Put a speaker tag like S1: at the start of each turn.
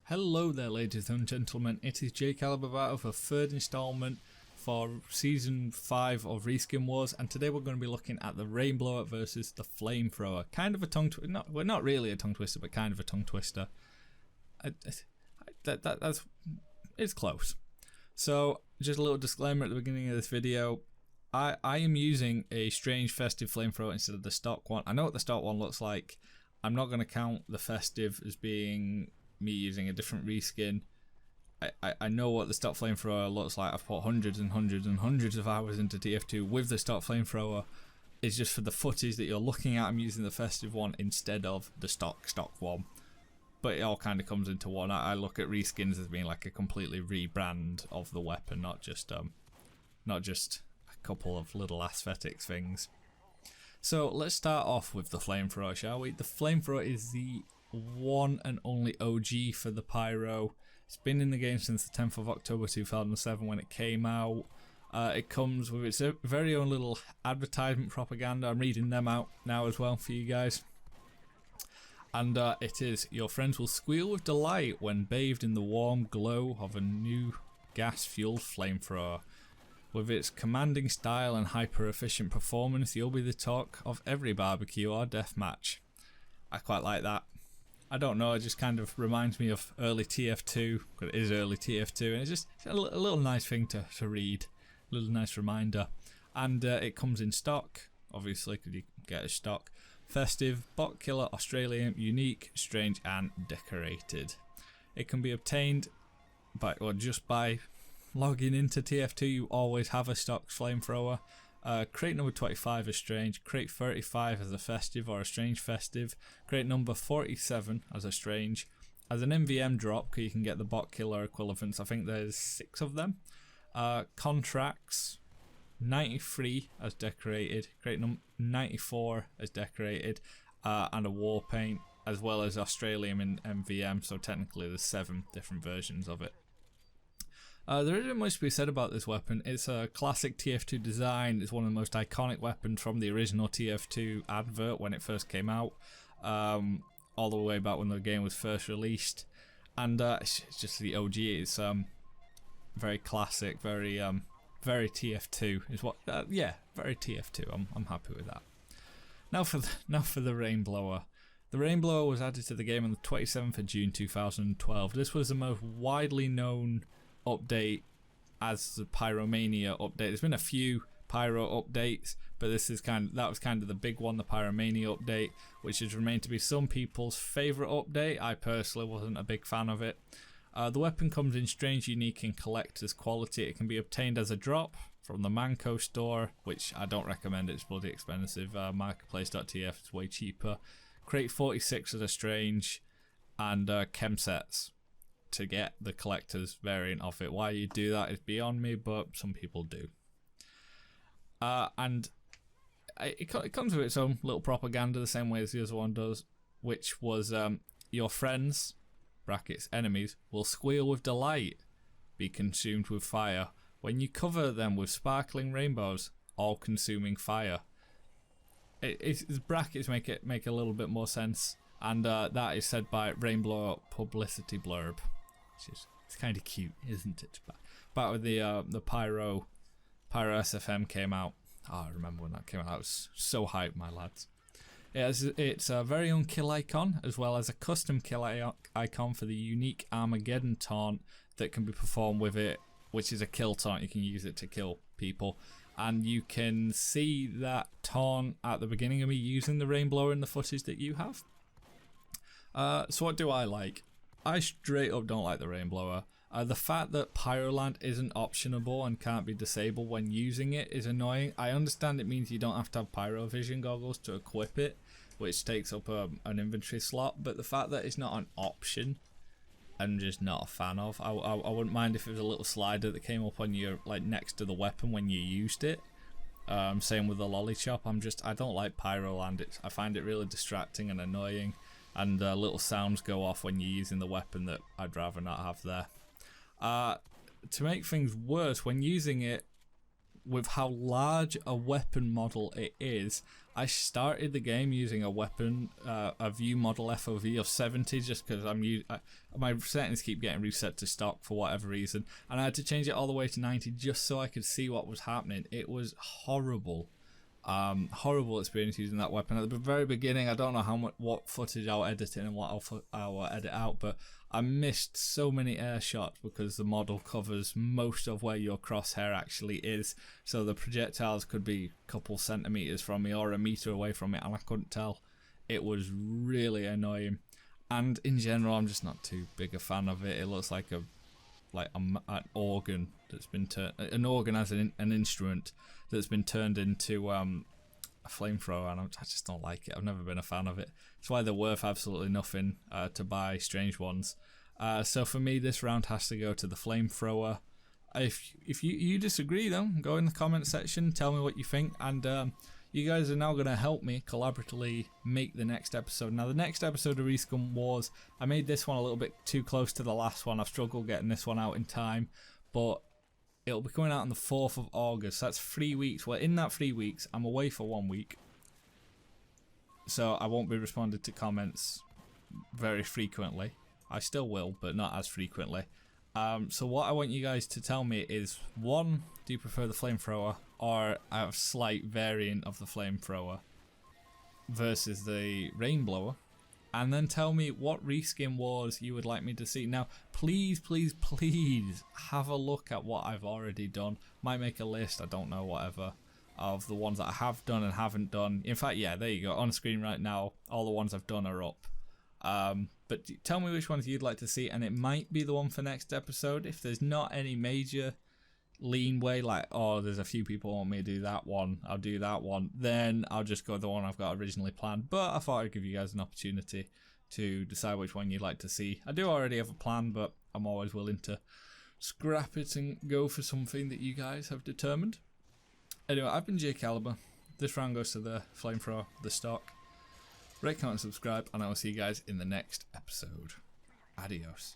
S1: Hello there ladies and gentlemen, it is Jake Caliber for third installment for Season 5 of Reskin Wars, and today we're going to be looking at the Rainblower versus the Flamethrower. Kind of a tongue twister, well, not really a tongue twister, but kind of a tongue twister. It's close. So, just a little disclaimer at the beginning of this video. I am using a strange festive flamethrower instead of the stock one. I know what the stock one looks like. I'm not going to count the festive as being me using a different reskin. I know what the stock flamethrower looks like. I've put hundreds and hundreds and hundreds of hours into TF2 with the stock flamethrower. It's just for the footage that you're looking at, I'm using the festive one instead of the stock one. But it all kind of comes into one. I look at reskins as being like a completely rebrand of the weapon, not just a couple of little aesthetics things. So let's start off with the flamethrower, shall we? The flamethrower is the one and only OG for the pyro. It's been in the game since the 10th of October 2007 when it came out. It comes with its very own little advertisement propaganda. I'm reading them out now as well for you guys. And it is, your friends will squeal with delight when bathed in the warm glow of a new gas-fueled flamethrower. With its commanding style and hyper-efficient performance, you'll be the talk of every barbecue or death match. I quite like that. I don't know, it just kind of reminds me of early TF2, but it is early TF2, and it's just a little nice thing to read, a little nice reminder. And it comes in stock, obviously, because you can get a stock. Festive, bot killer, Australian, unique, strange, and decorated. It can be obtained just by logging into TF2. You always have a stock flamethrower. Crate number 25 is strange, crate 35 as a festive or a strange festive, crate number 47 as a strange. As an MVM drop, you can get the bot killer equivalents, I think there's 6 of them. Contracts 93 as decorated, crate number 94 as decorated, and a war paint, as well as Australian in MVM, so technically there's 7 different versions of it. There isn't much to be said about this weapon. It's a classic TF2 design. It's one of the most iconic weapons from the original TF2 advert when it first came out, all the way back when the game was first released. And it's just the OG. It's very classic, very TF2 is what. Yeah, very TF2. I'm happy with that. Now for the Rainblower. The Rainblower was added to the game on the 27th of June 2012. This was the most widely known update as the Pyromania update. There's been a few Pyro updates, but that was kind of the big one, the Pyromania update, which has remained to be some people's favourite update. I personally wasn't a big fan of it. The weapon comes in strange, unique, and collector's quality. It can be obtained as a drop from the Manco store, which I don't recommend. It's bloody expensive. Marketplace.tf is way cheaper. Crate 46 as a strange, and chem sets to get the collector's variant of it. Why you do that is beyond me, but some people do. And it comes with its own little propaganda, the same way as the other one does, which was your friends, brackets enemies, will squeal with delight, be consumed with fire, when you cover them with sparkling rainbows, all consuming fire. It's brackets make a little bit more sense, and that is said by Rainblower publicity blurb. It's kind of cute, isn't it? Back when the Pyro SFM came out. Oh, I remember when that came out. That was so hyped, my lads. It's a very own kill icon, as well as a custom kill icon for the unique Armageddon taunt that can be performed with it, which is a kill taunt. You can use it to kill people. And you can see that taunt at the beginning of me using the Rainblower in the footage that you have. So what do I like? I straight up don't like the Rainblower. The fact that Pyroland isn't optionable and can't be disabled when using it is annoying. I understand it means you don't have to have Pyrovision goggles to equip it, which takes up an inventory slot, but the fact that it's not an option, I'm just not a fan of. I wouldn't mind if it was a little slider that came up on your, like, next to the weapon when you used it. Same with the Lollychop. I don't like Pyroland. I find it really distracting and annoying. And little sounds go off when you're using the weapon that I'd rather not have there. To make things worse, when using it, with how large a weapon model it is. I started the game using a weapon, a view model FOV of 70, just because my settings keep getting reset to stock for whatever reason, and I had to change it all the way to 90 just so I could see what was happening. It was horrible. Horrible experience using that weapon at the very beginning. I don't know what footage I'll edit in and what I'll edit out, but I missed so many air shots because the model covers most of where your crosshair actually is, so the projectiles could be a couple centimeters from me or a meter away from me and I couldn't tell. It was really annoying, and in general I'm just not too big a fan of it. It looks like an organ that's been turned, an organ as an instrument that's been turned into a flamethrower, and I just don't like it. I've never been a fan of it. That's why they're worth absolutely nothing to buy strange ones. So for me, this round has to go to the flamethrower. If you disagree though, go in the comment section, tell me what you think, and you guys are now going to help me collaboratively make the next episode. Now the next episode of Reskin Wars, I made this one a little bit too close to the last one. I've struggled getting this one out in time, but it'll be coming out on the 4th of August. That's 3 weeks. Well, in that 3 weeks, I'm away for 1 week, so I won't be responding to comments very frequently. I still will, but not as frequently. So what I want you guys to tell me is, 1, do you prefer the flamethrower or a slight variant of the flamethrower versus the Rainblower? And then tell me what Reskin Wars you would like me to see. Now, please, please, please have a look at what I've already done. Might make a list, I don't know, whatever, of the ones that I have done and haven't done. In fact, yeah, there you go. On screen right now, all the ones I've done are up. But tell me which ones you'd like to see, and it might be the one for next episode. If there's not any major leanway, like, oh, there's a few people want me to do that one, I'll do that one, then I'll just go the one I've got originally planned. But I thought I'd give you guys an opportunity to decide which one you'd like to see. I do already have a plan, but I'm always willing to scrap it and go for something that you guys have determined. Anyway, I've been JCaliber. This round goes to the flamethrower, the stock. Rate, comment, subscribe, and I will see you guys in the next episode. Adios.